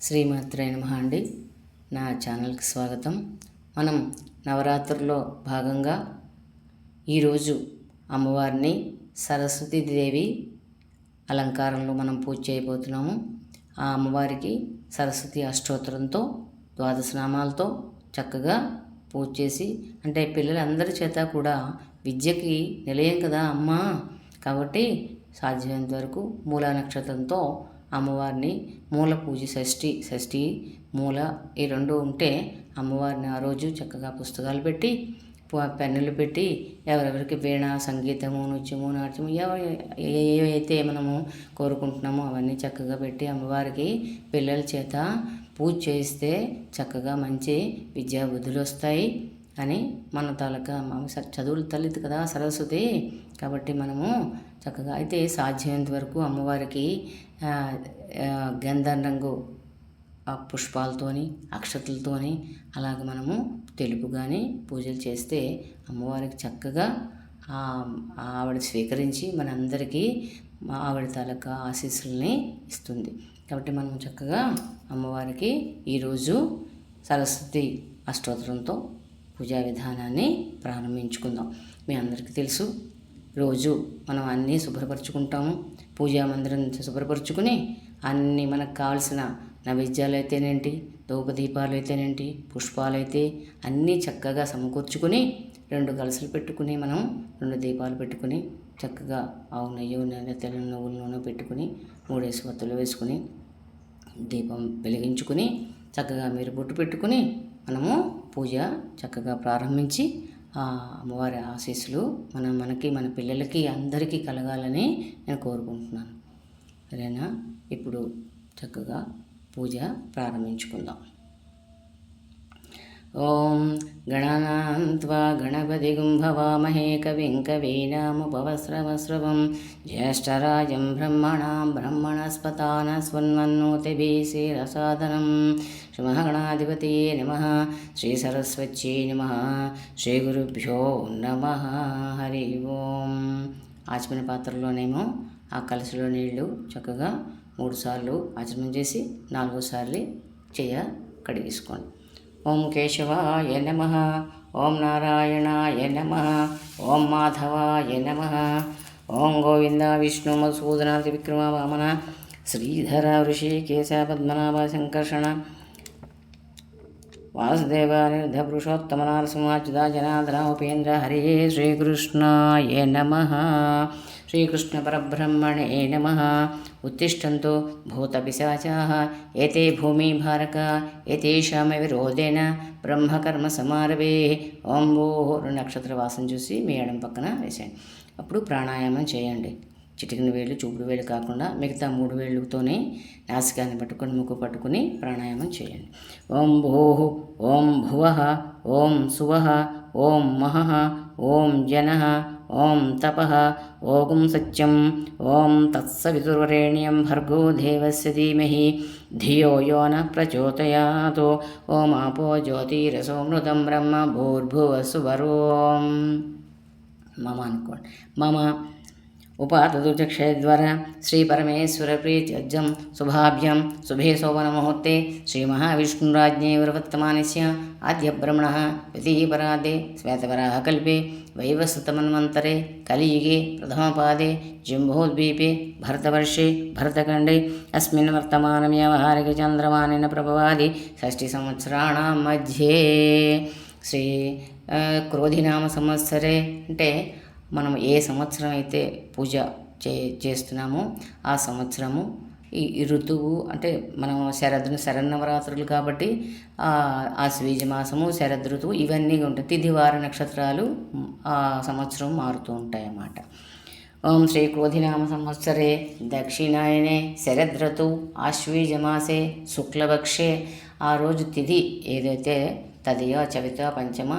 శ్రీమాత్రే నమః అండి. నా ఛానల్కి స్వాగతం. మనం నవరాత్రుల్లో భాగంగా ఈరోజు అమ్మవారిని సరస్వతీదేవి అలంకారంలో మనం పూజ చేయబోతున్నాము. ఆ అమ్మవారికి సరస్వతి అష్టోత్తరంతో 12 నామాలతో చక్కగా పూజ చేసి, అంటే పిల్లలందరి చేత కూడా విద్యకి నిలయం కదా అమ్మ, కాబట్టి సాధ్యమైనంత వరకు మూలా నక్షత్రంతో అమ్మవారిని మూల పూజ షష్ఠి మూల ఈ రెండు ఉంటే అమ్మవారిని ఆ రోజు చక్కగా పుస్తకాలు పెట్టి పెన్నులు పెట్టి ఎవరెవరికి వీణ సంగీతము నృత్యము నాట్యము ఏవైతే మనము కోరుకుంటున్నామో అవన్నీ చక్కగా పెట్టి అమ్మవారికి పిల్లల చేత పూజ చేస్తే చక్కగా మంచి విద్యా బుద్ధులు వస్తాయి అని మన తాలూకా చదువుల తల్లిది కదా సరస్వతి, కాబట్టి మనము చక్కగా అయితే సాధ్యమైనంత వరకు అమ్మవారికి గంధం రంగు పుష్పాలతోని అక్షతలతోని అలాగే మనము తెలుపుగానే పూజలు చేస్తే అమ్మవారికి చక్కగా ఆవిడ స్వీకరించి మనందరికీ ఆవిడ తాలూకా ఆశీస్సుల్ని ఇస్తుంది. కాబట్టి మనం చక్కగా అమ్మవారికి ఈరోజు సరస్వతి అష్టోత్తరంతో పూజా విధానాన్ని ప్రారంభించుకుందాం. మీ అందరికీ తెలుసు, రోజు మనం అన్నీ శుభ్రపరచుకుంటాము. పూజా మందిరం శుభ్రపరచుకుని అన్నీ మనకు కావాల్సిన నైవేద్యాలు అయితేనేంటి, ధూపదీపాలు అయితేనేంటి, పుష్పాలు అయితే అన్నీ చక్కగా సమకూర్చుకుని 2 కలసలు పెట్టుకుని మనం 2 దీపాలు పెట్టుకుని చక్కగా ఆవు నెయ్యి తెల్ల నువ్వుల నూనె పెట్టుకుని 3 వత్తులు వేసుకుని దీపం వెలిగించుకుని చక్కగా మీరు బొట్టు పెట్టుకుని మనము పూజ చక్కగా ప్రారంభించి అమ్మవారి ఆశీస్సులు మనకి మన పిల్లలకి అందరికీ కలగాలని నేను కోరుకుంటున్నాను. సరేనా? ఇప్పుడు చక్కగా పూజ ప్రారంభించుకుందాం. ఓం గణానాం త్వా గణపతిగుం భవామహే కవిం కవీనాముపవస్రవస్రవం జ్యేష్ఠరాజం బ్రహ్మణస్పతాన స్వన్మన్నోతిభిः శ్రీరసాదనం. శ్రీమహాగణాధిపతయే నమః. శ్రీ సరస్వత్యై నమః. శ్రీ గురుభ్యో నమః. హరి ఓం. ఆచమన పాత్రలోనేమో ఆ కలశలో నీళ్లు చక్కగా 3 సార్లు ఆచమనం చేసి 4వ సార్లు కడిగేసుకోండి. ఓం కేశవాయ నమః. ఓం నారాయణాయ నమః. ఓం మాధవాయ నమః. ఓం గోవింద విష్ణు మధుసూదన త్రివిక్రమ వామన శ్రీధర ఋషికేశ పద్మనాభ సంకర్షణ వాసుదేవ నిరుద్ధ పురుషోత్తమ నరసింహాచ్యుత జనార్దన ఉపేంద్ర హరే శ్రీకృష్ణాయ నమః. శ్రీకృష్ణ పరబ్రహ్మణే నమః. ఉత్తిష్టంతో భూతపిశాచాః ఏతే భూమిభారక ఏతేషామ విరోధేన బ్రహ్మకర్మ సమారభే. ఓం భూః. 2 నక్షత్ర వాసం చూసి మీ ఎడం పక్కన వేసేయండి. అప్పుడు ప్రాణాయామం చేయండి. చిటికిన వేళ్ళు చూపుడు వేలు కాకుండా మిగతా 3 వేళ్ళతోనే నాసికాన్ని పట్టుకొని ముక్కు పట్టుకుని ప్రాణాయామం చేయండి. ఓం భూః. ఓం భువః. ఓం సువః. ఓం మహః. ఓం జనః. ఓం తపః. ఓం సత్యం. ఓం తత్సవితుర్వరేణ్యం భర్గో దేవస్య ధీమహి ధియో యో నః ప్రచోదయాత్. ఓం ఆపో జ్యోతిరసోమృతం బ్రహ్మ భూర్భువస్సువరోం. మమ అనుకోండి. మమ ఉపాతదుచక్షేద్వర శ్రీ పరమేశ్వర ప్రీత్యజ్యం శుభాభ్యం శుభే శోభన ముహూర్తే శ్రీ మహావిష్ణురాజ్ఞే వరవర్తమానస్య ఆద్య బ్రహ్మణ ద్వితీయపరాదే శ్వేతవరాహకల్పే వైవస్వతమన్వంతరే కలియుగే ప్రథమపాదే జంబోద్వీపే భరతవర్షే భరతఖండే అస్మిన్ వర్తమాన వ్యావహారిక చంద్రమానేన ప్రభవాది 6 సంవత్సరాణం మధ్యే శ్రీ క్రోధినామ సంవత్సరే, అంటే మనం ఏ సంవత్సరం అయితే పూజ చేస్తున్నామో ఆ సంవత్సరము ఈ ఋతువు, అంటే మనం శరన్నవరాత్రులు కాబట్టి ఆశ్వీజ మాసము శరదృతువు ఇవన్నీ ఉంటాయి. తిథివార నక్షత్రాలు ఆ సంవత్సరం మారుతూ ఉంటాయి అన్నమాట. ఓం శ్రీ క్రోధినామ సంవత్సరే దక్షిణాయనే శరదృతు ఆశ్వీజమాసే శుక్లపక్షే. ఆ రోజు తిథి ఏదైతే తదియ చవిత పంచమ,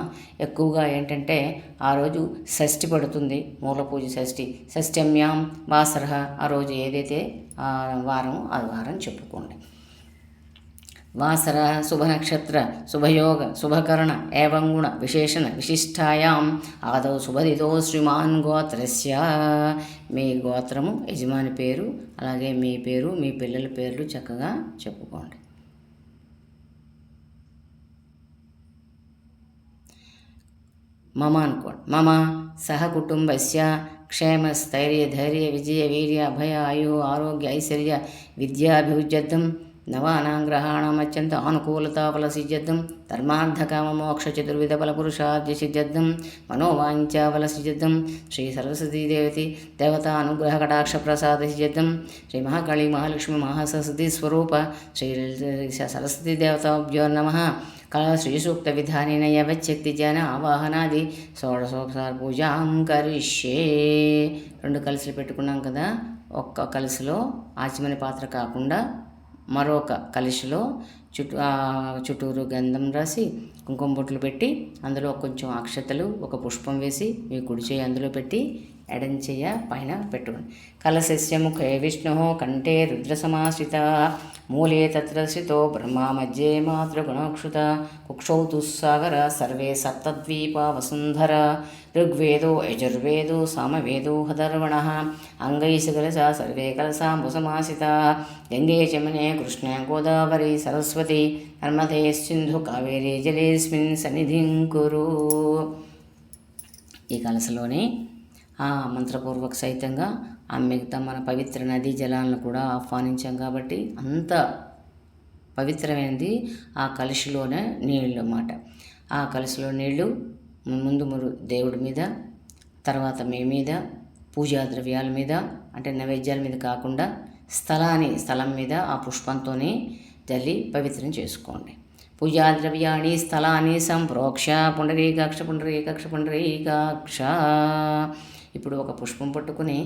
ఎక్కువగా ఏంటంటే ఆ రోజు షష్ఠి పడుతుంది, మూల పూజ షష్ఠ్యమ్యాం వాసర. ఆ రోజు ఏదైతే వారం ఆ వారం చెప్పుకోండి. వాసర శుభనక్షత్ర శుభయోగ శుభకరణ ఏవం గుణ విశేషణ విశిష్టాయాం ఆదౌ శుభదితో శ్రీమాన్ గోత్రస్య. మీ గోత్రము యజమాని పేరు అలాగే మీ పేరు మీ పిల్లల పేర్లు చక్కగా చెప్పుకోండి. మమ అనుకోండి. మమ సహ కుటుంబస్య క్షేమ స్థైర్య ధైర్య విజయ వీర్య అభయ ఆయు ఆరోగ్య ఐశ్వర్య విద్యాభివృద్ధ్యర్థం నవానాం గ్రహాణం అత్యంత అనుకూలతా ఫలసిద్ధ్యర్థం ధర్మార్థకామమోక్ష చతుర్విధ ఫలపురుషార్థసిద్ధ్యర్థం మనోవాంఛా ఫలసిద్ధ్యర్థం శ్రీ సరస్వతీ దేవతా అనుగ్రహ కటాక్ష ప్రసాదసిద్ధ్యర్థం శ్రీ మహాకాళీ మహాలక్ష్మి మహాసరస్వతీ స్వరూప శ్రీ సరస్వతీ దేవతాభ్యో నమః కళా శ్రీసూక్త విధానేన యవచ్చక్తి జన ఆవాహనాది షోడశోపచార పూజాం కరిష్యే. 2 కలశలు పెట్టుకున్నాం కదా. ఒక్క కలశలో ఆచమని పాత్ర కాకుండా మరొక కలశలో చుట్టూరు గంధం రాసి కుంకుమ బొట్లు పెట్టి అందులో కొంచెం అక్షతలు ఒక పుష్పం వేసి మీ కుడి చేయి అందులో పెట్టి ఎడం చెయ్య పైన పెట్టుకోండి. కలశస్య ముఖే విష్ణు కంఠే రుద్రసమాశ్రిత మూలే తత్ర స్థితో బ్రహ్మ మధ్యే మాతృగుణోక్షుత కుక్షౌ తు సాగర సర్వే సప్తద్వీపా వసుంధర ఋగ్వేదో యజుర్వేదో సామవేదో హధర్వణః అంగైః కలశా సర్వే కలశాంబుసమాసిత గంగే చమనే కృష్ణే గోదావరి సరస్వతి నర్మదే సింధు కావేరీ జలేస్మిన్ సన్నిధిం కురు. ఈ కలశలోనే ఆ మంత్రపూర్వక సహితంగా ఆ మిగతా మన పవిత్ర నదీ జలాలను కూడా ఆహ్వానించాం కాబట్టి అంత పవిత్రమైనది ఆ కలశలోనే నీళ్ళు అన్నమాట. ఆ కలశలో నీళ్ళు ముందు దేవుడి మీద, తర్వాత మీ మీద, పూజా ద్రవ్యాల మీద అంటే నైవేద్యాల మీద కాకుండా స్థలం మీద ఆ పుష్పంతోనే జల్లి పవిత్రం చేసుకోండి. పూజా ద్రవ్యాన్ని స్థలాన్ని సంప్రోక్ష పుండరీకాక్ష పుండరీకాక్ష పుండరీకాక్ష. ఇప్పుడు ఒక పుష్పం పట్టుకుని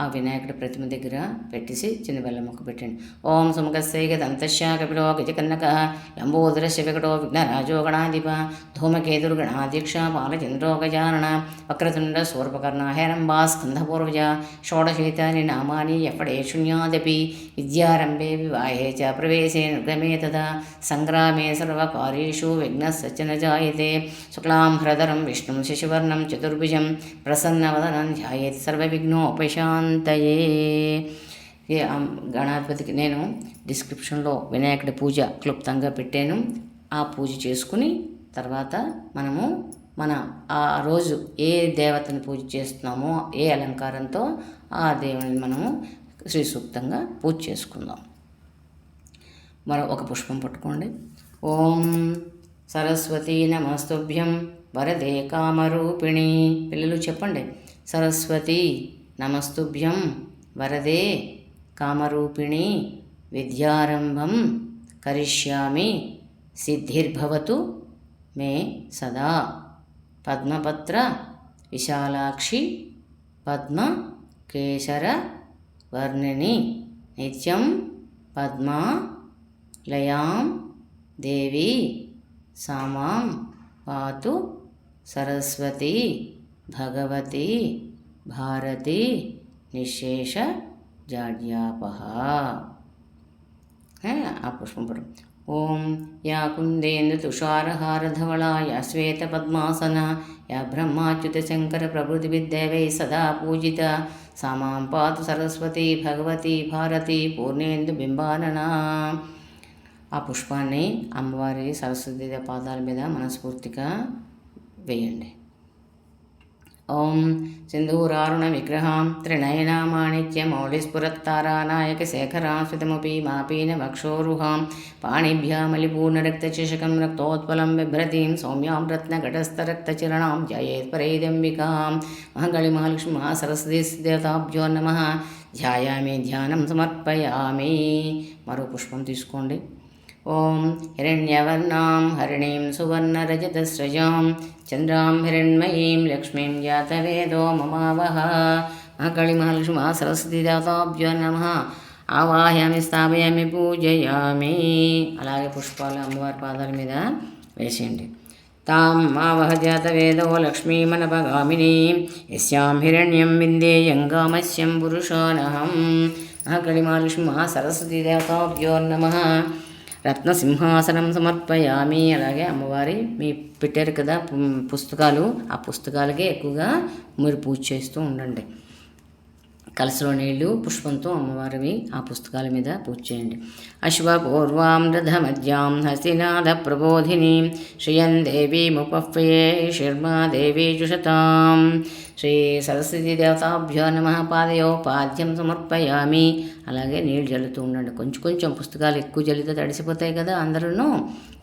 ఆ వినాయకుడి ప్రతిమ దగ్గర పెట్టేసి చిన్న బెల్లం మొక్క పెట్టండి. ఓం సుముఖస్య దంతశ్య కపిలో గజకన్నక లంబోదరస్య వికటో విఘ్నరాజో గణాధిప ధూమకేతుర్గణాధ్యక్ష బాలచంద్రో గజానన వక్రతుండ సూర్పకర్ణ హేరంబా స్కంధపూర్వజ షోడశైతాని నామాని ఎప్పడే శూన్యాదపి విద్యారంభే వివాహే చ ప్రవేశే నిర్గమే తదా సంగ్రామే సర్వకార్యేషు విఘ్నశ్చ న జాయతే. శుక్లాం హ్రదరం విష్ణుం శశివర్ణం చతుర్భుజం ప్రసన్నవదనం ధ్యాయేత్ సర్వవిఘ్నోపశాంతయే. గణాధిపతికి నేను డిస్క్రిప్షన్లో వినాయకుడి పూజ క్లుప్తంగా పెట్టాను. ఆ పూజ చేసుకుని తర్వాత మన ఆ రోజు ఏ దేవతని పూజ చేస్తున్నామో ఏ అలంకారంతో ఆ దేవుని మనము శ్రీ సూక్తంగా పూజ చేసుకుందాం. మరో ఒక పుష్పం పట్టుకోండి. ఓం సరస్వతీ నమస్తుభ్యం వరదే కామరూపిణి. పిల్లలు చెప్పండి. సరస్వతి నమస్తుభ్యం వరదే కామరూపిణి విద్యారంభం కరిష్యామి సిద్ధిర్భవతు మే సదా. పద్మపత్ర విశాలాక్షి పద్మకేశర వర్ణిని నిత్యం పద్మా లయాం దేవి సామాం పాతు సరస్వతి భగవతి భారతి నిశేష జాడ్యాపహ. ఆ పుష్పం పడు. ఓం యా కుందేందు తుషారహారధవళా యా శ్వేత పద్మాసన యా బ్రహ్మాచ్యుత శంకర ప్రభృతిభిద్దేవై సదా పూజిత సామాం పాతు సరస్వతి భగవతి భారతి పూర్ణేందు బింబాననా. ఆ పుష్పాన్ని అమ్మవారి సరస్వతి పాదాల మీద మనస్ఫూర్తిగా వేయండి. ఓం సింధూరారుణ విగ్రహాం త్రినయనా మాణిక్య మౌళిస్ఫురత్తారానాయక శేఖరాం స్ఫుతముపి మాపీన వక్షోరుహాం పాణిభ్యామలిపూర్ణరక్తచషకం రక్తోత్పలం బిభ్రతీం సౌమ్యాం రత్నఘటస్థరక్తచరణాం ధ్యాయేత్ పరైదంబికాం. మహాకాళీ మహాలక్ష్మి మహాసరస్వతీ దేవతాభ్యో నమః. ధ్యాయామి ధ్యానం సమర్పయామి. మరో పుష్పం తీసుకోండి. ఓం హిరణ్యవర్ణాం హరిణీం సువర్ణరజతస్రజాం చంద్రాం హిరణ్మయీం లక్ష్మీం జాతవేదో మమావహ. మహాకాళీ మహాలక్ష్మి మహాసరస్వతీ దేవతాభ్యో నమః. ఆవాహయామి స్థాపయామి పూజయామి. అలాగే పుష్పాలు అమ్మవారి పాదాల మీద వేసేయండి. తాం మావహ జాతవేదో లక్ష్మీమనపగామిని యస్యాం హిరణ్యం విందేయంగామస్యం పురుషానహం. మహాకాళీ మహాలక్ష్మి మహాసరస్వతీ దేవతాభ్యో నమః. రత్నసింహాసనం సమర్పయామి. అలాగే అమ్మవారి మీ పెట్టారు కదా పుస్తకాలు, ఆ పుస్తకాలకే ఎక్కువగా మీరు పూజ చేస్తూ ఉండండి. కలసలో నీళ్లు పుష్పంతో అమ్మవారివి ఆ పుస్తకాల మీద పూజ చేయండి. అశ్వపూర్వాం రథమధ్యాం హస్తినాథ ప్రబోధిని శ్రియం దేవీముపహ్వయే శర్మా దేవీ జుషతాం. శ్రీ సరస్వతీ దేవతాభ్యో నమః. పాదయో పాద్యం సమర్పయామి. అలాగే నీళ్ళు జల్లుతూ ఉండండి. కొంచెం కొంచెం, పుస్తకాలు ఎక్కువ జల్లితే తడిసిపోతాయి కదా, అందరూ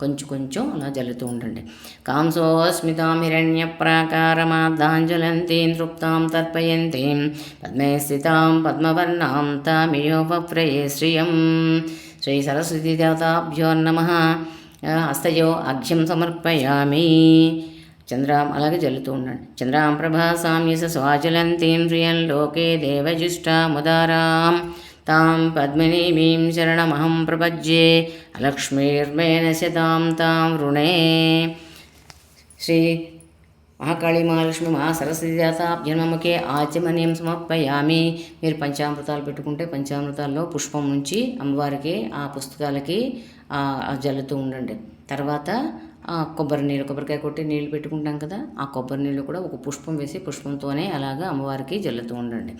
కొంచెం కొంచెం అలా జల్లుతూ ఉండండి. కాంసోస్మితాం హిరణ్య ప్రాకారమాదాంజలంతీం తృప్తాం తర్పయంతీం పద్మే స్థితాం పద్మవర్ణాం తామియోపప్రయే శ్రియం. శ్రీ సరస్వతీ దేవతాభ్యో నమః. హస్తయో అర్ఘ్యం సమర్పయామి. అలాగే జల్లుతూ ఉండండి. చంద్రాం ప్రభాసాం యశ స్వాచలంతీం శ్రియం లోకే దేవజిష్టాముదారాం తాం పద్మినీమీం శరణమహం ప్రపజ్యే అలక్ష్మీర్మేణ శతాం తాం రుణే. శ్రీ మహాకాళీ మహాలక్ష్మి మహాసరస్వతి దేవతాభ్యనమకే ఆచమనీయం సమర్పయామి. మీరు పంచామృతాలు పెట్టుకుంటే పంచామృతాల్లో పుష్పం నుంచి అమ్మవారికి ఆ పుస్తకాలకి జల్లుతూ ఉండండి. తర్వాత కొబ్బరికాయ కొట్టి నీళ్ళు పెట్టుకుంటాం కదా, ఆ కొబ్బరి నీళ్ళు కూడా ఒక పుష్పం వేసి పుష్పంతోనే అలాగా అమ్మవారికి జల్లుతూ ఉండండి.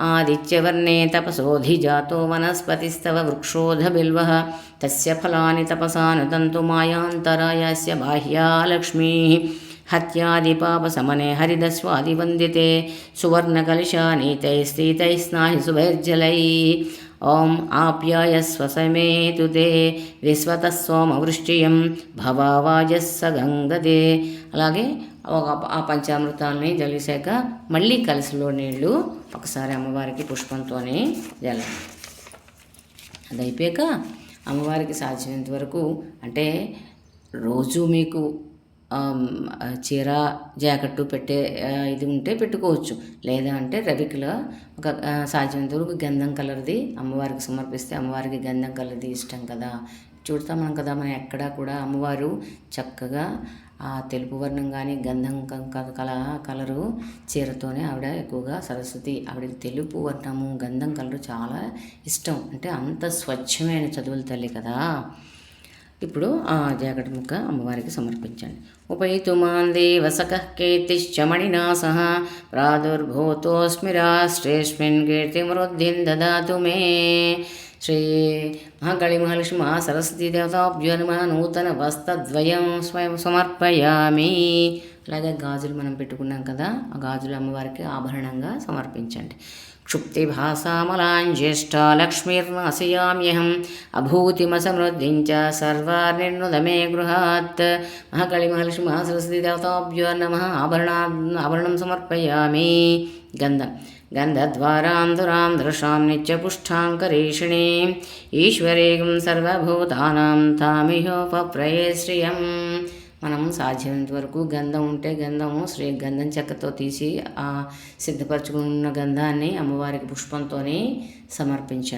ఆదిత్యవర్ణే తపసోధిజాతో వనస్పతిస్తవ వృక్షోధ బిల్వః తస్య ఫలాని తపసానుతంతు మాయాంతరాయస్య బాహ్యా లక్ష్మీ హత్యాదిపాపశమనే హరిదస్వాదివందితే సువర్ణకలుషానీతైస్తీతైస్నాహి శుభైర్జలై. ఓం ఆప్యాయస్వ సమే తే విశ్వతః సోమవృష్టియం భవావాజస్స గంగదే. అలాగే ఆ పంచామృతాలని జలిసాక మళ్ళీ కలసలో నీళ్ళు ఒకసారి అమ్మవారికి పుష్పంతోనే జల్లండి. అది అయిపోయాక అమ్మవారికి సాధ్యమైనంత వరకు, అంటే రోజు మీకు చీర జాకెట్టు పెట్టే ఇది ఉంటే పెట్టుకోవచ్చు, లేదా అంటే రవికలో ఒక సాధ్యమైనంత వరకు గంధం కలర్ది అమ్మవారికి సమర్పిస్తే, అమ్మవారికి గంధం కలర్ది ఇష్టం కదా, చూడతాం కదా మనం ఎక్కడా కూడా అమ్మవారు చక్కగా ఆ తెలుపు వర్ణం కానీ గంధం కలరు చీరతోనే ఆవిడ ఎక్కువగా సరస్వతి, ఆవిడకి తెలుపు వర్ణము గంధం కలరు చాలా ఇష్టం, అంటే అంత స్వచ్ఛమైన చదువుల తల్లి కదా. ఇప్పుడు ఆ జాకెట్ ముక్క అమ్మవారికి సమర్పించండి. ఉపైతుమాన్ దేవసకః కీర్తిశ్చమణినా సహ ప్రాదుర్భూతోస్మి రాష్ట్రేస్మిన్ కీర్తిమృద్ధిం దదాతు మే. శ్రీ మహాకాళీ మహాలక్ష్మి మహాసరస్వతీ దేవతాభ్యో నమః. నూతన వస్త్రద్వయం స్వయం సమర్పయామి. అలాగే గాజులు మనం పెట్టుకున్నాం కదా, ఆ గాజులు అమ్మవారికి ఆభరణంగా సమర్పించండి. క్షుప్తిభాసామలాంజ్యేష్ఠ లక్ష్మీర్నాశయామ్యహం అభూతిమసమృద్ధించ సర్వార్నిర్నుదమే గృహాత్. మహాకాళీ మహాలక్ష్మి మహాసరస్వతీ దేవతాభ్యో నమః. ఆభరణం సమర్పయామి. గంధద్వారాంధురాం దృశాం నిత్యపుష్టాంకరీషిణీం ఈశ్వరీం సర్వభూతానాం తామిహోపప్రయే శ్రియం. మనం సాధ్యమైనంత వరకు గంధం ఉంటే గంధము గంధం చెక్కతో తీసి ఆ సిద్ధపరచుకున్న గంధాన్ని అమ్మవారికి పుష్పంతోనే సమర్పించి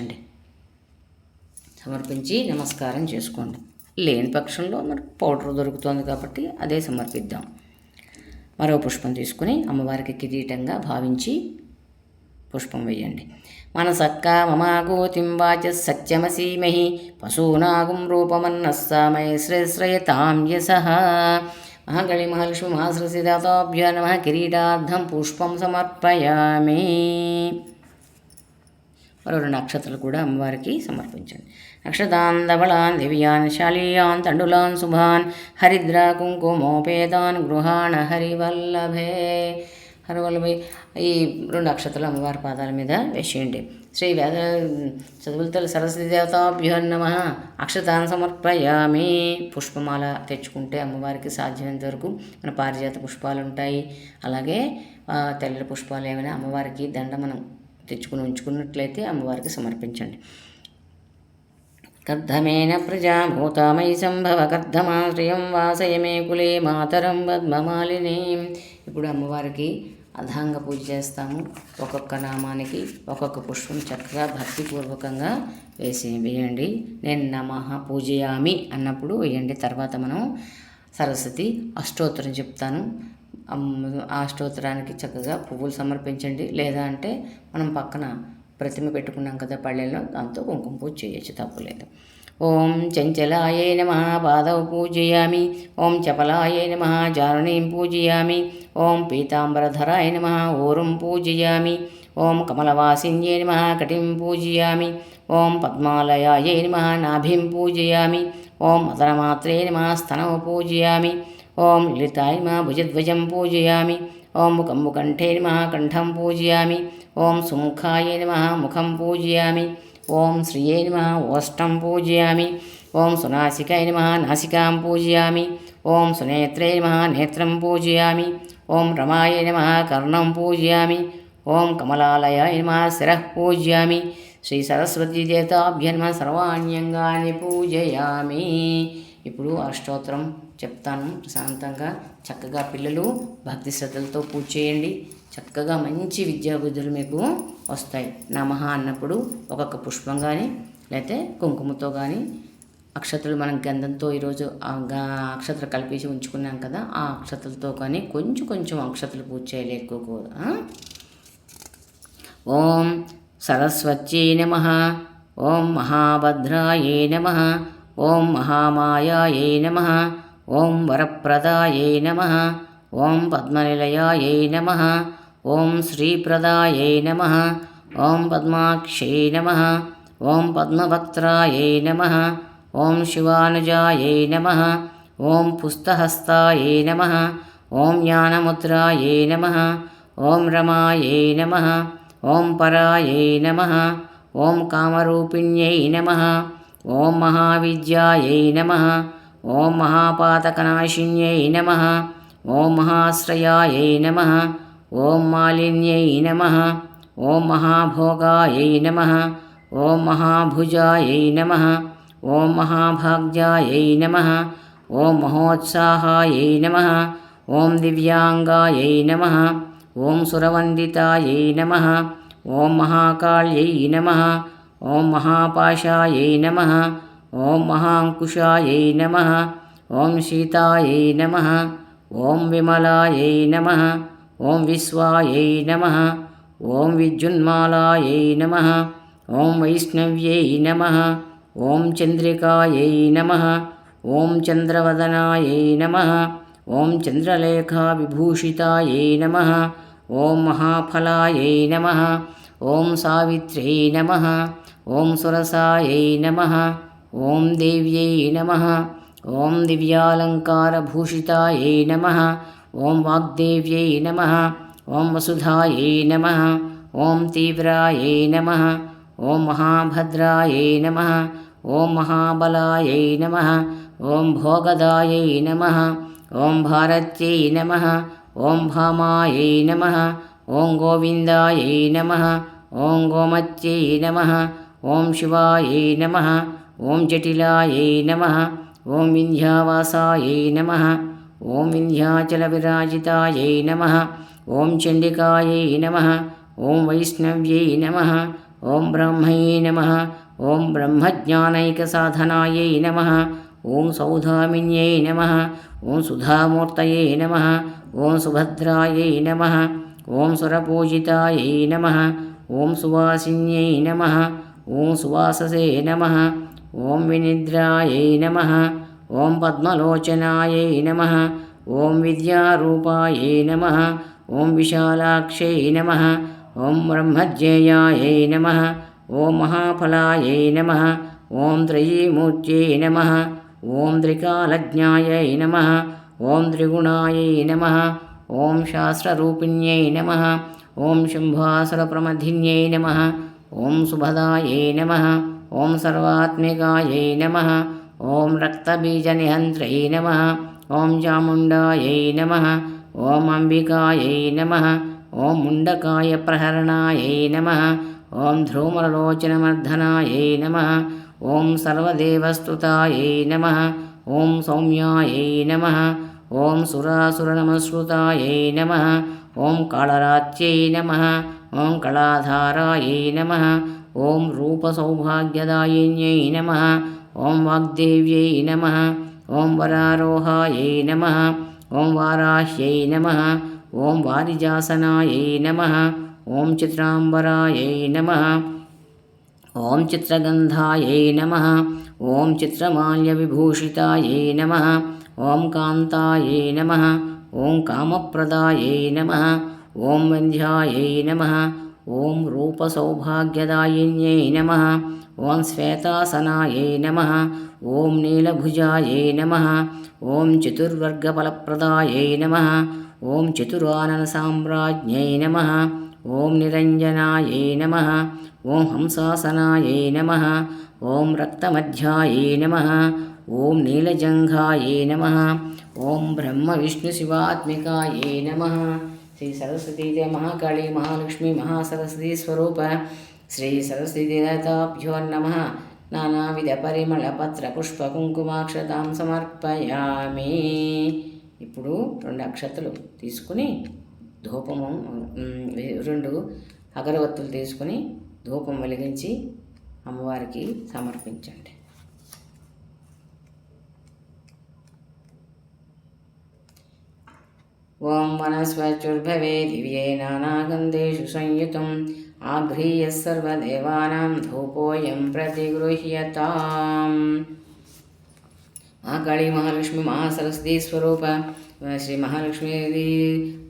నమస్కారం చేసుకోండి. లేని పక్షంలో మనకు పౌడర్ దొరుకుతుంది కాబట్టి అదే సమర్పిద్దాం. మరో పుష్పం తీసుకుని అమ్మవారికి కిరీటంగా భావించి పుష్పం వేయండి. మనసక్క మమాగోతిం వాచ సత్యమసీమహి పశూనాగం రూపమన్నస్సామయ శ్రేశ్రయతాం యశః. మహాకాళీ మహాలక్ష్మి మహాసరస్వతీ దేవతాభ్యో నమః. కిరీటార్థం పుష్పం సమర్పయామి. మరో 2 అక్షతలు కూడా అమ్మవారికి సమర్పించండి. అక్షతాన్ ధవళాన్ దివ్యాన్ శాలీయాన్ తండులాన్ శుభాన్ హరిద్రా కుంకుమోపేతాన్ గృహాణ హరివల్లభే. ఈ 2 అక్షతలు అమ్మవారి పాదాల మీద వేసేయండి. శ్రీ చదువుల తల్లి సరస్వతీ దేవతాభ్యో నమః. అక్షతాన్ సమర్పయామి. పుష్పమాల తెచ్చుకుంటే అమ్మవారికి సాధ్యమైనంత వరకు మన పారిజాత పుష్పాలు ఉంటాయి, అలాగే తెల్ల పుష్పాలు ఏమైనా అమ్మవారికి దండ మనం తెచ్చుకుని ఉంచుకున్నట్లయితే అమ్మవారికి సమర్పించండి. కర్ధమేన ప్రజాభూతమయి సంభవ కర్ధమాశ్రయం వాసయమే కులే మాతరం పద్మమాలినీం. ఇప్పుడు అమ్మవారికి అర్ధాంగ పూజ చేస్తాము. ఒక్కొక్క నామానికి ఒక్కొక్క పుష్పం చక్కగా భక్తిపూర్వకంగా వేయండి. నేను నమః పూజయామి అన్నప్పుడు వేయండి. తర్వాత మనం సరస్వతి అష్టోత్తరం చెప్తాను. ఆ అష్టోత్తరానికి చక్కగా పువ్వులు సమర్పించండి, లేదా అంటే మనం పక్కన ప్రతిమ పెట్టుకున్నాం కదా పళ్ళెల్లో, దాంతో కుంకుమ పూజ చేయొచ్చు, తప్పులేదు. ఓం చంచలాయే నమః పాదౌ పూజయామి. ఓం చపలాయే నమః జానునీం పూజయామి. ఓం పీతాంబరధరాయ నమః ఊరుం పూజయామి. ఓం కమలవాసిన్యై నమః కటిం పూజయామి. ఓం పద్మాలయాయై నమః నాభిం పూజయామి. ఓం మదనమాత్రే నమః స్తనౌ పూజయామి. ఓం లలితాయ నమః భుజధ్వజం పూజయామి. ఓం ముఖంఠే నమః కంఠం పూజయామి. ఓం సుముఖాయ నమః ముఖం పూజయామి. ఓం శ్రియై నమః ఓష్టం పూజయామి. ఓం సునాసికాయ నమః నాసికాం పూజయామి. ఓం సునేత్రే నమః నేత్రం పూజయామి. ఓం రమాయ నమః కర్ణం పూజయామి. ఓం కమలాలయాయ నమః శిరః పూజయామి. శ్రీ సరస్వతీ దేవతాభ్యో నమః సర్వాణ్యంగాని పూజయామి. ఇప్పుడు అష్టోత్తరం చెప్తాను. ప్రశాంతంగా చక్కగా పిల్లలు భక్తి శ్రద్ధలతో పూజ చేయండి. చక్కగా మంచి విద్యాబుద్ధులు మీకు వస్తాయి. నమః అన్నప్పుడు ఒక్కొక్క పుష్పం కానీ లేకపోతే కుంకుమతో కానీ అక్షతలు మనం గంధంతో ఈరోజు అక్షతలు కలిపేసి ఉంచుకున్నాం కదా, ఆ అక్షతలతో కానీ కొంచెం అక్షతలు పూజ చేయాలి, ఎక్కువ కూడా. ఓం సరస్వత్యై నమః. ఓం మహాభద్రాయై నమః. ఓం మహామాయాయై నమః. ఓం వరప్రదాయై నమః. ఓం పద్మనిలయాయై నమః. ఓం శ్రీప్రదాయై నమః. ఓం పద్మాక్షై నమః. ఓం పద్మభక్త్రాయై నమః. ఓం శివానుజాయై నమః. ఓం పుస్తహస్తాయై నమః. ఓం జ్ఞానముద్రాయై నమః. ఓం రమాయై నమః. ఓం పరాయై నమః. ఓం కామరూపిణ్యై నమః. ఓం మహావిద్యాయై నమః. ఓం మహాపాతకనాశిన్యై నమః. ఓం మహాశ్రయాయై నమః. ఓం మాలిన్యై నమః. ఓం మహాభోగాయై నమః. ఓం మహాభుజాయై నమః. ఓం మహాభాగ్యాయై నమః. ఓం మహోత్సాహాయై నమః. ఓం దివ్యాంగాయై నమః. ఓం సురవందితాయై నమః. ఓం మహాకాళ్యై నమః. ఓం మహాపాశాయై నమః. ఓం మహాంకుశాయై నమః. ఓం సీతాయై నమః. ఓం విమలాయై నమః. ఓం విశ్వాయై నమః. ఓం విద్యున్మాలాయై నమః. ఓం వైష్ణవ్యై నమః. ఓం చంద్రికాయై నమః. ఓం చంద్రవదనాయై నమః. ఓం చంద్రలేఖా విభూషితాయై నమః. ఓం మహాఫలాయై నమః. ఓం సావిత్ర్యై నమః. ఓం సురసాయై నమః. ఓం దేవ్యై నమః. ఓం దివ్యాలంకారభూషితాయై నమః. ఓం వాగ్దేవ్యై నమః. ఓం వసుధాయై నమః. ఓం తీవ్రాయై నమః. ఓం మహాభద్రాయై నమః. ఓం మహాబలాయై నమః. ఓం భోగదాయై నమః. ఓం భారత్యై నమః. ఓం భామాయై నమః. ఓం గోవిందాయై నమః. ఓం గోమత్యై నమః. ఓం శివాయై నమః. ఓం జటిలాయై నమః. ఓం వింధ్యావాసాయై నమః. ఓం వింధ్యాచలవిరాజితాయై నమః. ఓం చండికాయై నమః. ఓం వైష్ణవ్యై నమః. ఓం బ్రహ్మై నమః. ఓం బ్రహ్మజ్ఞానైకసాధనాయై నమః. ఓం సౌధామిన్యై నమః. ఓం సుధామూర్తయే నమః. ఓం సుభద్రాయై నమః. ఓం సురపూజితాయై నమః. ఓం సువాసిన్యై నమః. ఓం సువాససే నమః. ఓం వినిద్రాయై నమః. ఓం పద్మలోచనాయై నమః. ఓం విద్యారూపాయై నమః. ఓం విశాలాక్షై నమః. ఓం బ్రహ్మజ్ఞేయాయై నమః. ఓం మహాఫలాయై నమః. ఓం త్రయీమూర్త్యై నమః. ఓం త్రికాలజ్ఞాయై నమః. ఓం త్రిగుణాయై నమః. ఓం శాస్త్రరూపిణ్యై నమః. ఓం శంభాసురప్రమథిన్యై నమః. ఓం సుభదాయై నమః. ఓం సర్వాత్మికాయై నమః. ఓం రక్తబీజనిహంత్రై నమః. ఓం చాముండాయై నమః. ఓం అంబికాయై నమః. ఓం ముండకాయ ప్రహరణాయై నమః. ఓం ధ్రూమలోచనమర్ధనాయై నమః. ఓం సర్వదేవస్తుతాయై నమః. ఓం సౌమ్యాయై నమః. ఓం సురాసురనమస్కృతాయై నమః. ఓం కాళరాత్యై నమః. ఓం కళాధారాయై నమః. ఓం రూపసౌభాగ్యదాయిన్యై నమః. ఓం వాగ్దేవ్యై నమః. ఓం వరారోహాయై నమః. ఓం వారాహ్యై నమః. ఓం వారిజాసనాయై నమః. ఓం చిత్రాంబరాయై నమః. ఓం చిత్రగంధాయై నమః. ఓం చిత్రమాల్యవిభూషితాయై నమః. ఓం కాంతాయై నమః. ఓం కామప్రదాయై నమః. ఓం వంధ్యాయై నమః. ఓం రూపసౌభాగ్యదాయిన్యై నమః. ఓం శ్వేతాసనాయై నమః. ఓం నీలభుజాయై నమః. ఓం చతుర్వర్గఫలప్రదాయై నమః. ఓం చతురాననసామ్రాజ్ఞై నమః. ఓం నిరంజనాయై నమః. ఓం హంసాసనాయై నమః. ఓం రక్తమధ్యాయై నమః. ఓం నీలజంఘాయై నమః. ఓం బ్రహ్మ విష్ణు శివాత్మికాయై నమః. శ్రీ సరస్వతీదేవి మహాకాళీ మహాలక్ష్మి మహాసరస్వతీ స్వరూప శ్రీ సరస్వతీదేవతాభ్యో నమః. నానావిధ పరిమళ పత్ర పుష్ప కుంకుమాక్షతాం సమర్పయామి. ఇప్పుడు 2 అక్షతలు తీసుకుని ధూపము 2 అగరవత్తులు తీసుకుని ధూపం వెలిగించి అమ్మవారికి సమర్పించండి. ఓం వనస్పత్యుర్భవే దివ్యే నానాగంధేషు సంయుతం ఆఘ్రీయ సర్వదేవానాం ధూపోయం ప్రతిగృహ్యతాం. మహాకాళీ మహాలక్ష్మి మహాసరస్వతీ స్వరూప శ్రీ మహాలక్ష్మీ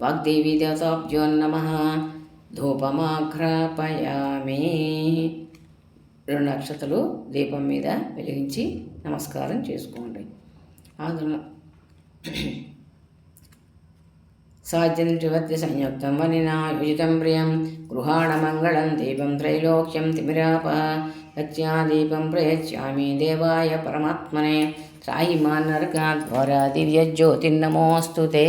వాగ్దేవీ దేవతాభ్యో నమః. ధూపమాఘ్రాపయామి. 2 అక్షతలు దీపం మీద వెలిగించి నమస్కారం చేసుకోండి. సాధ్యంత్రివత్య సంయుక్తం వనినా యుజితం ప్రియం గృహాణమంగళం దీపం త్రైలోక్యం తిమిరాపః. గత్యా దీపం ప్రయచ్చామి దేవాయ పరమాత్మనే త్రాయి మాన్నరకాద్వారా దివ్యజ్యోతిర్నమోऽस्तु తే.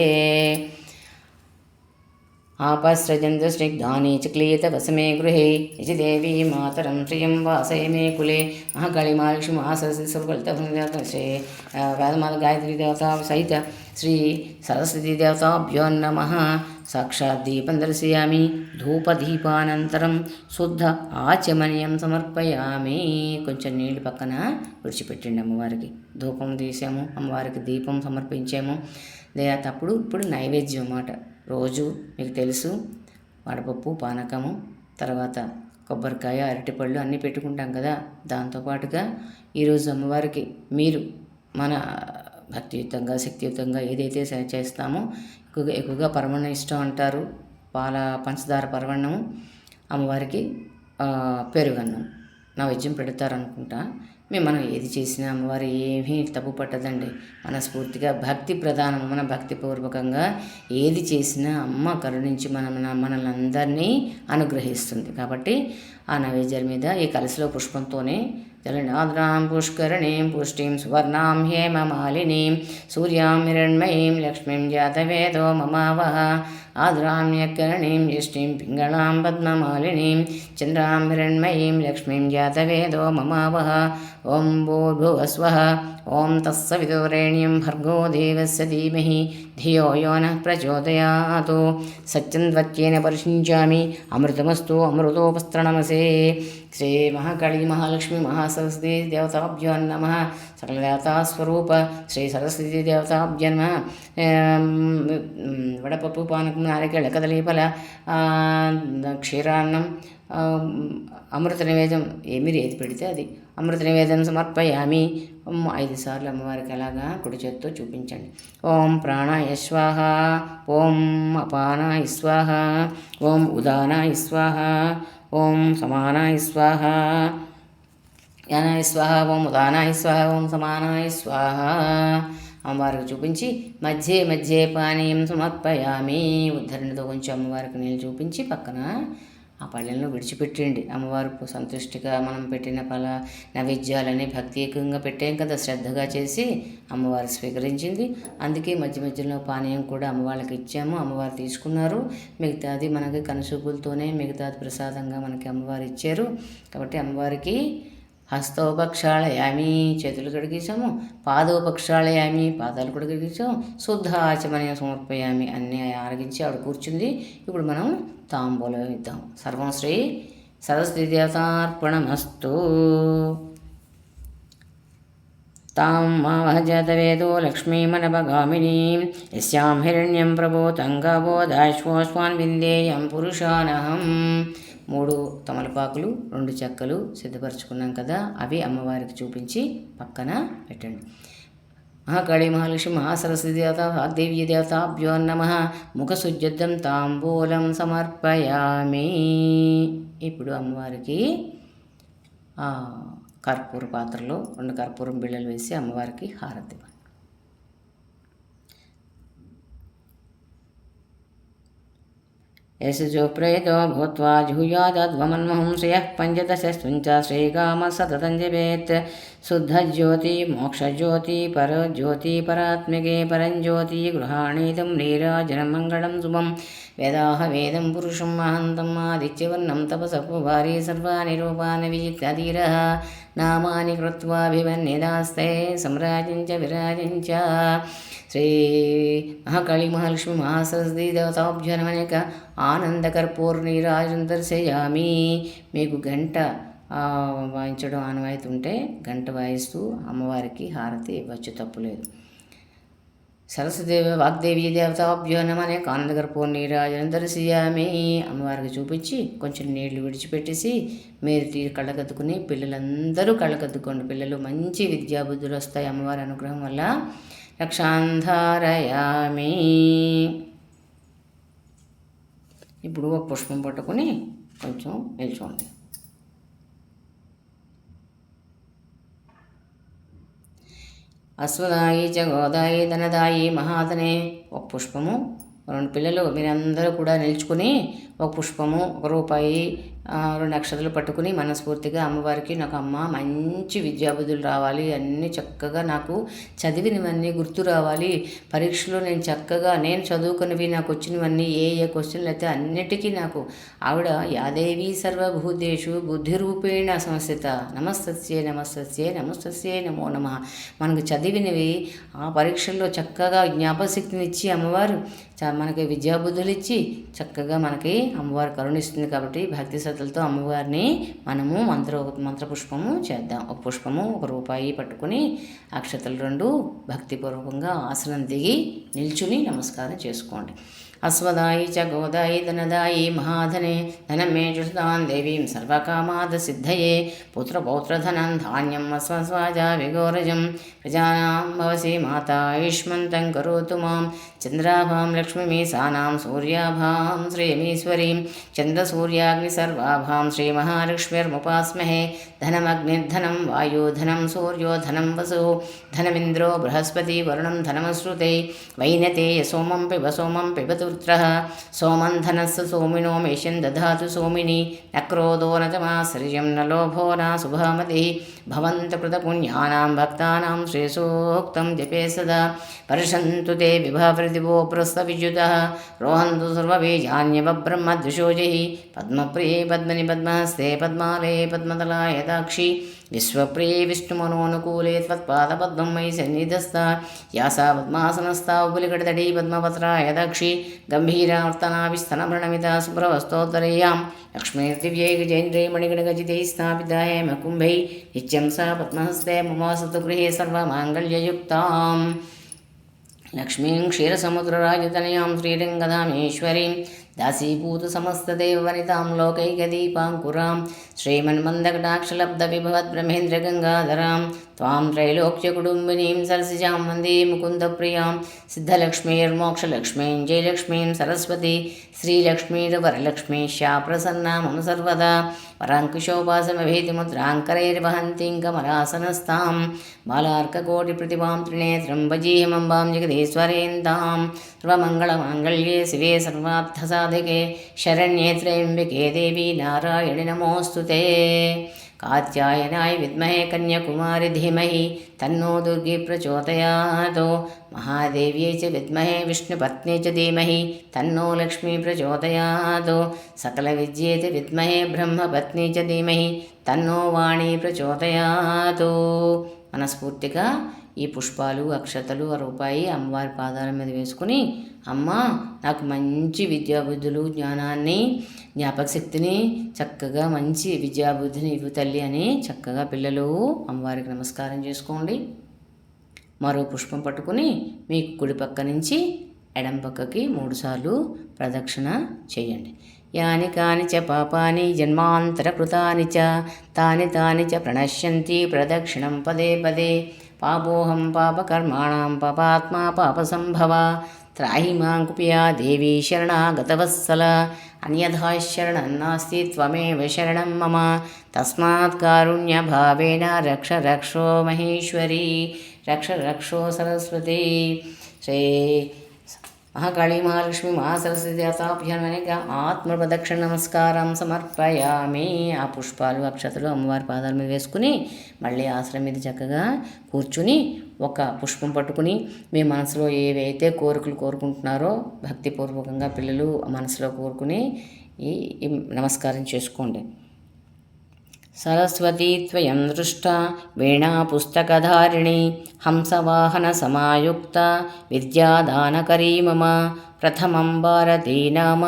ఆపస్రజంతు స్నిగ్ధాని చక్లీత వసమే గృహే యజి దేవీ మాతరం శ్రియం వాసయ మే కులే. మహాకాళీ మహాలక్ష్మి మహాసరస్వతి స్వరూపలత శ్రీ వేదమాత గాయత్రీ దేవత సహిత శ్రీ సరస్వతీ దేవతాభ్యో నమః. సాక్షాత్ దీపం దర్శయామి. ధూపదీపానంతరం శుద్ధ ఆచమనీయం సమర్పయామి. కొంచెం నీళ్ళు పక్కన విడిచిపెట్టండి. అమ్మవారికి ధూపం తీసాము, అమ్మవారికి దీపం సమర్పించాము. తప్పుడు ఇప్పుడు నైవేద్యం అన్నమాట. రోజు మీకు తెలుసు వడపప్పు పానకము, తర్వాత కొబ్బరికాయ అరటిపళ్ళు అన్నీ పెట్టుకుంటాం కదా. దాంతోపాటుగా ఈరోజు అమ్మవారికి మీరు మన భక్తియుతంగా శక్తియుతంగా ఏదైతే చేస్తామో ఎక్కువగా పరమాన్నం ఇష్టం అంటారు. పంచదార పరమాన్నము, అమ్మవారికి పెరుగన్నం నైవేద్యం పెడతారనుకుంటా. మనం ఏది చేసినా అమ్మవారు ఏమీ తప్పు పట్టదండి. మనస్ఫూర్తిగా భక్తి ప్రధానం. మన భక్తిపూర్వకంగా ఏది చేసినా అమ్మ కరుణించి మనల్ని అందరినీ అనుగ్రహిస్తుంది. కాబట్టి ఆ నైవేద్యాల మీద ఈ కలశలో పుష్పంతోనే జలనాద్రాం పుష్కరణీం పుష్టిం సువర్ణాం హేమమాలినీం సూర్యాం హిరణ్మయీం లక్ష్మీం జాతవేదో మమావహ. ఆద్రామ్యకరణీం యష్టిం పింగళాం పద్మమాలినీం చంద్రాం హిరణ్మయీం లక్ష్మీం జాతవేదో మమావహ. ఓం భూర్భువస్వః. ఓం తత్సవితుర్వరేణ్యం భర్గో దేవస్య ధీమహి ధియో యో నః ప్రచోదయాత్. సత్యంత్వత్యేన పరిషించామి అమృతమస్తు అమృతోపస్తరణమసే. శ్రీ మహాకాళీ మహాలక్ష్మి మహాసరస్వతీ దేవతాభ్యో నమః. సకల దేవతాస్వరూప శ్రీ సరస్వతీ దేవతాభ్యో నమః. వడపప్పు పానకం నారికేళ కదలీఫల క్షీరాన్నం అమృత నివేదం ఏమి ఏది పెడితే అది అమృత నివేదన సమర్పయామి. 5 సార్లు అమ్మవారికి అలాగా కుడి చేత్తో చూపించండి. ఓం ప్రాణాయ స్వాహ. ఓం అపానాయ స్వాహ. ఓం ఉదానాయ స్వాహ. ఓం సమానాయ స్వాహ. యానాయ స్వాహ. ఓం ఉదానాయ స్వాహ. ఓం సమానాయ స్వాహ. అమ్మవారికి చూపించి మధ్యే పానీయం సమర్పయామి. ఉద్ధరణతో కొంచెం అమ్మవారికి నీళ్ళు చూపించి పక్కన ఆ పళ్ళెంలో విడిచిపెట్టండి. అమ్మవారు సంతుష్టిగా మనం పెట్టిన నైవేద్యాలని భక్తియుతంగా పెట్టాం కదా, శ్రద్ధగా చేసి అమ్మవారు స్వీకరించింది. అందుకే మధ్యలో పానీయం కూడా అమ్మవారికి ఇచ్చాము. అమ్మవారు తీసుకున్నారు. మిగతాది మనకి కనుసూపులతోనే మిగతాది ప్రసాదంగా మనకి అమ్మవారు ఇచ్చారు. కాబట్టి అమ్మవారికి హస్తోపక్షాళయామి, చేతులు కడిగేసాము. పాదోపక్షాళయామి, పాదాలు కూడా కడిగేసాము. శుద్ధ ఆచమనీయం సమర్పయామి, అన్నీ ఆరగించి ఆవిడ కూర్చుంది. ఇప్పుడు మనం తాంబూలం ఇద్దాం. సర్వం శ్రీ సరస్వతీ దేవతార్పణమస్తు. తాం మావహజాతవేదో లక్ష్మీమనభగామినీం యస్యాం హిరణ్యం ప్రభూతం గావోదాశ్వస్వాన్ విందేయం పురుషానహం. 3 తమలపాకులు 2 చెక్కలు సిద్ధపరచుకున్నాం కదా, అవి అమ్మవారికి చూపించి పక్కన పెట్టండి. महाकाली महालक्ष्मी महासरस्वती देवता वाग्देवी देवताभ्यो नमः ముఖశుద్ధం తాంబూలం సమర్పయామి. ఇప్పుడు అమ్మవారికి కర్పూర పాత్రలో 2 కర్పూరం బిళ్ళలు వేసి అమ్మవారికి హారతి. యశజో ప్రేతో భూత్వా జుహుయాదద్వమన్మహం శ్రేయః పంచదశస్సుంచ శ్రీకామ సతతం జపేత్. శుద్ధజ్యోతి మోక్షజ్యోతి పరజ్యోతి పరాత్మికే పరంజ్యోతి గృహాణీతం నీరాజనం మంగళం శుభం. వేదాహ వేదం పురుషం మహంతం ఆదిత్యవర్ణం తపసపువారీ సర్వాణి రూపాన్ని విజిత్యధీరః. నామాని కృత్వాభిమన్యదాస్తే సమ్రాజించ విరాజించ. శ్రీ మహాకాళీ మహాలక్ష్మి మహాసరస్వతీ దేవతాభ్యో నమః. ఆనందకర్పూర్ నీరాజనం దర్శయామి. మీకు గంట వాయించడం ఆనవాయితీ ఉంటే గంట వాయిస్తూ అమ్మవారికి హారతి ఇవ్వచ్చు, తప్పులేదు. సరస్వదేవి వాగ్దేవి దేవతాభ్యో నమః. ఆనందకర్పూర్ నీరాజనం దర్శయామి. అమ్మవారికి చూపించి కొంచెం నీళ్లు విడిచిపెట్టేసి మీరు కళ్ళకద్దుకుని పిల్లలందరూ కళ్ళకద్దుకోండి. పిల్లలు మంచి విద్యాబుద్ధులు వస్తాయి అమ్మవారి అనుగ్రహం వల్ల. రక్షాంధారయామి. ఇప్పుడు ఒక పుష్పం పట్టుకుని కొంచెం నిల్చోండి. అశ్వదాయి చ గోదాయి ధనదాయి మహాధనే. ఒక పుష్పము, 2 పిల్లలు మీరందరూ కూడా నిల్చుకుని ఒక పుష్పము, 1 రూపాయి, 2 అక్షతలు పట్టుకుని మనస్ఫూర్తిగా అమ్మవారికి నాకు అమ్మ మంచి విద్యాబుద్ధులు రావాలి, అన్నీ చక్కగా నాకు చదివినవన్నీ గుర్తు రావాలి, పరీక్షలో నేను చక్కగా నేను చదువుకున్నవి నాకు వచ్చినవన్నీ ఏ క్వశ్చన్లు అయితే అన్నిటికీ నాకు ఆవిడ యాదేవి సర్వభూతేషు బుద్ధిరూపేణ సంస్థిత నమస్తస్యే నమస్తస్యే నమస్తస్యే నమో నమః. మనకు చదివినవి ఆ పరీక్షల్లో చక్కగా జ్ఞాపశక్తినిచ్చి అమ్మవారు మనకి విద్యాబుద్ధులు ఇచ్చి చక్కగా మనకి అమ్మవారు కరుణిస్తుంది. కాబట్టి భక్తి శ్రద్ధలతో అమ్మవారిని మనము మంత్రపుష్పము చేద్దాం. 1 పుష్పము, 1 రూపాయి పట్టుకుని అక్షతలు 2 భక్తిపూర్వకంగా ఆసనం దిగి నిల్చుని నమస్కారం చేసుకోండి. అశ్వదాయి చ గోదాయి ధనదాయి మహాధనే. ధనమే జుషతాన్ దేవీం సర్వకామాద సిద్ధయే. పుత్రపౌత్రధనం ధాన్యం అశ్వస్వాజ విఘోరజం. ప్రజానాం భవసి మాతా ఆయుష్మంతం కరోతు మాం. చంద్రాభాం లక్ష్మీమీసానాం సూర్యాభాం శ్రీయమీశ్వరీం. చంద్రసూర్యాగ్ని సర్వాభాం శ్రీమహాలక్ష్మీర్ముపాస్మహే. ధనమగ్నిర్ధనం వాయుధనం సూర్యోధనం వసు. ధనమింద్రో బృహస్పతి వరుణం ధనమశ్రుతే. వైనతేయ సోమం పిబ సోమం పిబతు సోమం ధనస్సు సోమినో మేషం దధాతు సోమిని. నక్రోధో నతమాశ్రయం న లోభో న శుభమతి. భవంత కృతపుణ్యానాం భక్తానాం శ్రేయసోక్తం జపే సదా. పర్షంతు తే విభావృతిభో ప్రస్థవిద్యుతః. రోహంతు సర్వబీజాన్యవబ్రహ్మద్విషోజై. పద్మప్రియే పద్మని పద్మహస్తే పద్మాలే పద్మదలాయతాక్షి. విశ్వప్రియే విష్ణుమనోనుకూలే త్వత్పాదపద్మం మయి సన్నిధస్థా. యాసా పద్మాసనస్థా ఉపలికటతటీ పద్మపత్రాయదాక్షి. గంభీరావర్తనాభిస్తనభ్రణమితా శుభ్రవస్తోత్తరయ్యాం. లక్ష్మీర్దివ్యై గజేంద్రై మణిగణగజితై స్థాపితా హేమకుంభై. నిత్యం సా పద్మహస్తే మమాసతు గృహే సర్వమాంగళ్యయుక్తాం. లక్ష్మీం క్షీరసముద్రరాజతనయాం శ్రీరంగధామేశ్వరీం. దాసీభూత సమస్తదేవవనితాం లోకైకదీపాంకురాం. శ్రీమన్మందకటాక్షలబ్ధవిభవద్బ్రహ్మేంద్రగంగాధరాం. త్వాం త్రైలోక్యకుటుంబినీం సరసిజాం వందే ముకుందప్రియాం. సిద్ధలక్ష్మీర్మోక్షలక్ష్మీం జయలక్ష్మీం సరస్వతి. శ్రీలక్ష్మీర్వరలక్ష్మీశ్యా ప్రసన్నా మమ సర్వదా. వరాంకుశోపాసమభేతిముద్రాంకరైర్వహంతిం కమలాసనస్తాం. బాలార్కకోటిప్రతిభాం త్రినేత్రం భజేహమంబాం జగదీశ్వరేంతాం. సర్వమంగళమాంగళ్యే శివే సర్వార్థసాధికే. శరణ్యే త్రయంబకే దేవి నారాయణి నమోస్తుతే. కాత్యాయనాయ విద్మహే కన్యాకుమారి ధీమహి తన్నో దుర్గే ప్రచోదయాత్. మహాదేవ్యై చ విద్మహే విష్ణుపత్న్యై చ ధీమహి తన్నో లక్ష్మీ ప్రచోదయాత్. సకల విద్యేత విద్మహే బ్రహ్మపత్న్యై చ ధీమహి తన్నో వాణీ ప్రచోదయాత్. మనస్ఫూర్తిగా ఈ పుష్పాలు అక్షతలు 1 రూపాయి అమ్మవారి పాదాల మీద వేసుకుని, అమ్మ నాకు మంచి విద్యాబుద్ధులు జ్ఞానాన్ని జ్ఞాపకశక్తిని చక్కగా మంచి విద్యాబుద్ధిని ఇవ్వు తల్లి అని చక్కగా పిల్లలు అమ్మవారికి నమస్కారం చేసుకోండి. మరో పుష్పం పట్టుకుని మీకు కుడి పక్క నుంచి ఎడం పక్కకి 3 సార్లు ప్రదక్షిణ చేయండి. యాని కాని చ పాపాని జన్మాంతరకృతాని చ తాని చ ప్రణశ్యంతి ప్రదక్షిణం పదే పదే. పాపోహం పాపకర్మాణం పాపాత్మా పాపసంభవ. త్రాహి మాం కుపియా దేవీ శరణాగతవత్సల. అన్యథా శరణం నాస్తి త్వమేవ శరణం మమ. తస్మాత్ కారుణ్యభావేన రక్ష రక్షో మహేశ్వరీ రక్ష రక్షో సరస్వతి. శ్రీ మహాకాళీ మహాలక్ష్మి మహాసరస్వతి దేవతాభ్యాం అనేక ఆత్మప్రదక్షిణ నమస్కారం సమర్పయామి. ఆ పుష్పాలు అక్షతలు అమ్మవారి పాదాల మీద వేసుకుని మళ్ళీ ఆశ్రమం మీద చక్కగా కూర్చుని ఒక పుష్పం పట్టుకుని మీ మనసులో ఏవైతే కోరికలు కోరుకుంటున్నారో భక్తిపూర్వకంగా పిల్లలు మనసులో కోరుకుని ఈ నమస్కారం చేసుకోండి. సరస్వతీ త్వయం దృష్టా వీణా పుస్తకధారిణి హంసవాహన సమాయుక్త విద్యాదానకరీ మమ. ప్రథమం భారతీ నామ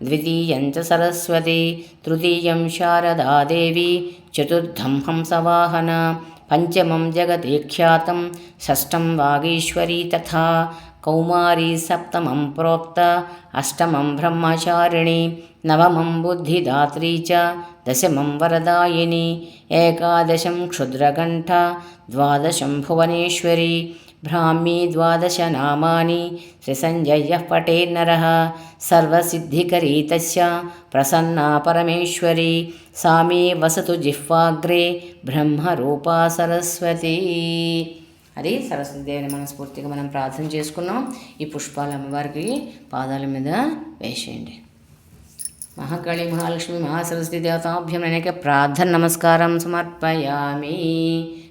ద్వితీయం చ సరస్వతి తృతీయం శారదాదేవి చతుర్థం హంసవాహన పంచమం జగతి ఖ్యాతం షష్టం వాగీశ్వరీ తథా కౌమారీ సప్తమం ప్రోక్త అష్టమం బ్రహ్మచారిణి నవమం బుద్ధిదాత్రీ చ దశమం వరదాయిని ఏకాదశం క్షుద్రకంఠ ద్వాదశం భువనేశ్వరి బ్రాహ్మీ ద్వాదశ నామాని శ్రీసంజయ పఠేన్నరః సర్వసిద్ధికరీ తస్య ప్రసన్నా పరమేశ్వరి సా మే వసతు జిహ్వాగ్రే బ్రహ్మరూపా సరస్వతి. అది సరస్వతీదేవిని మనస్ఫూర్తిగా మనం ప్రార్థన చేసుకున్నాం. ఈ పుష్పాలు అమ్మవారికి పాదాల మీద వేసేయండి. మహాకాళీ మహాలక్ష్మి మహాసరస్వతి దేవతాభ్యం అనేక ప్రార్థన నమస్కారం సమర్పయామి.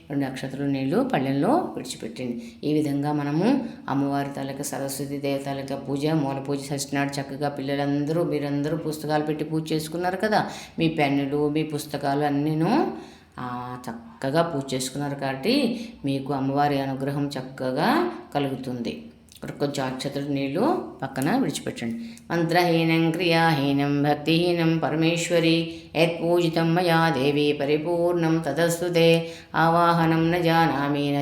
2 అక్షతలు నీళ్ళు పళ్ళెంలో విడిచిపెట్టండి. ఈ విధంగా మనము అమ్మవారి తాలూకా సరస్వతి దేవతాలక పూజ మూల పూజ సచ్చినాడు చక్కగా పిల్లలందరూ మీరందరూ పుస్తకాలు పెట్టి పూజ చేసుకున్నారు కదా. మీ పెన్నులు మీ పుస్తకాలు అన్నీను చక్కగా పూజ చేసుకున్నారు కాబట్టి మీకు అమ్మవారి అనుగ్రహం చక్కగా కలుగుతుంది. కొంచెం అక్షతలు నీళ్ళు పక్కన విడిచిపెట్టండి. మంత్రహీనం క్రియాహీనం భక్తిహీనం పరమేశ్వరి యత్పూజితం మయా దేవి పరిపూర్ణం తదస్తుతే. ఆవాహనం న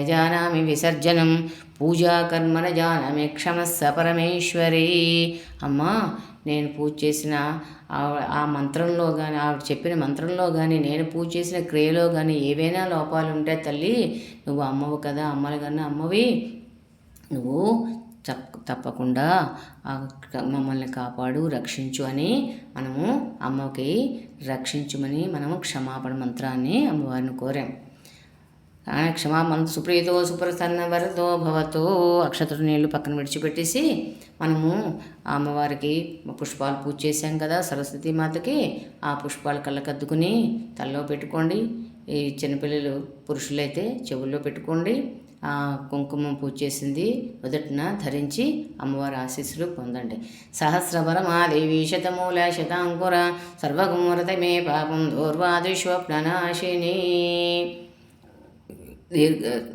జానామి విసర్జనం పూజాకర్మ న జానామి క్షమస్స పరమేశ్వరి. అమ్మా నేను పూజ చేసిన ఆ మంత్రంలో కానీ ఆవిడ చెప్పిన మంత్రంలో కానీ నేను పూజ చేసిన క్రియలో కానీ ఏవైనా లోపాలు ఉంటే తల్లి నువ్వు అమ్మవు కదా, అమ్మల కన్నా అమ్మవి, నువ్వు తప్పకుండా మమ్మల్ని కాపాడు రక్షించు అని మనము అమ్మకి రక్షించుమని మనము క్షమాపణ మంత్రాన్ని అమ్మవారిని కోరాం. క్షమామంత్ర సుప్రీతో సుప్రసన్న వరదో భవతో. అక్షతలు నీళ్ళు పక్కన విడిచిపెట్టేసి మనము అమ్మవారికి పుష్పాలు పూజ చేసాం కదా సరస్వతీ మాతకి. ఆ పుష్పాలు కళ్ళకద్దుకుని తలలో పెట్టుకోండి. ఈ చిన్నపిల్లలు పురుషులైతే చెవుల్లో పెట్టుకోండి. కుంకుమ పూజ చేసింది మొదటిన ధరించి అమ్మవారి ఆశీస్సులు పొందండి. సహస్రవరమాదేవి శతమూల శతాంకుర సర్వగుమరత మే పాపం దూర్వాదిష్వప్ననాశిని.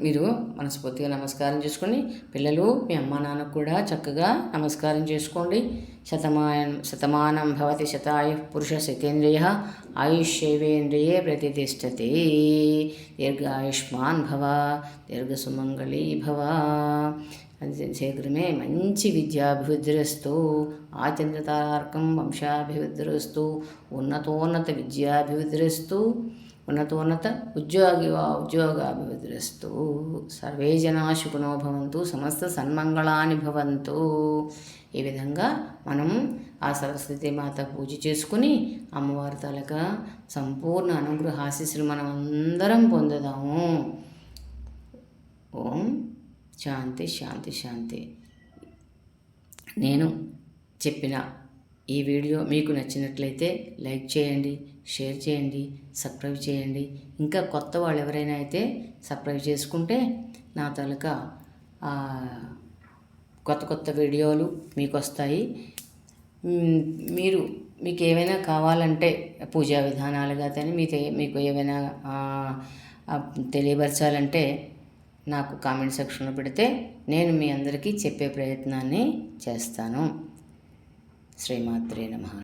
మీరు మనస్ఫూర్తిగా నమస్కారం చేసుకొని పిల్లలు మీ అమ్మా నాన్నకు కూడా చక్కగా నమస్కారం చేసుకోండి. శతమానం భవతి శతాయు పురుష శతేంద్రియ ఆయుష్యేవేంద్రియే ప్రతిష్టతి. దీర్ఘాయుష్మాన్ భవ దీర్ఘసుమంగళీ భవ. శీఘ్రమే మంచి విద్యాభివృద్ధిరస్తు. ఆచంద్రతార్కం వంశాభివృద్ధిరస్తు. ఉన్నతోన్నత విద్యాభివృద్ధిరస్తు. ఉన్నతోన్నత ఉద్యోగాభివృద్ధిరస్తు. సర్వే జనా సుఖినో భవంతు. సమస్త సన్మంగళాని భవంతు. ఈ విధంగా మనం ఆ సరస్వతి మాత పూజ చేసుకుని అమ్మవారి తాలూకా సంపూర్ణ అనుగ్రహ ఆశీస్సులు మనం అందరం పొందుదాము. ఓం శాంతి శాంతి శాంతి. నేను చెప్పిన ఈ వీడియో మీకు నచ్చినట్లయితే లైక్ చేయండి, షేర్ చేయండి, సబ్స్క్రైబ్ చేయండి. ఇంకా కొత్త వాళ్ళు ఎవరైనా అయితే సబ్స్క్రైబ్ చేసుకుంటే నా తాలూకా కొత్త వీడియోలు మీకు వస్తాయి. మీకు ఏమైనా కావాలంటే పూజా విధానాలుగా కానీ మీకు ఏమైనా తెలియపరచాలంటే నాకు కామెంట్ సెక్షన్లో పెడితే నేను మీ అందరికీ చెప్పే ప్రయత్నాన్ని చేస్తాను. శ్రీమాత్రే నమః.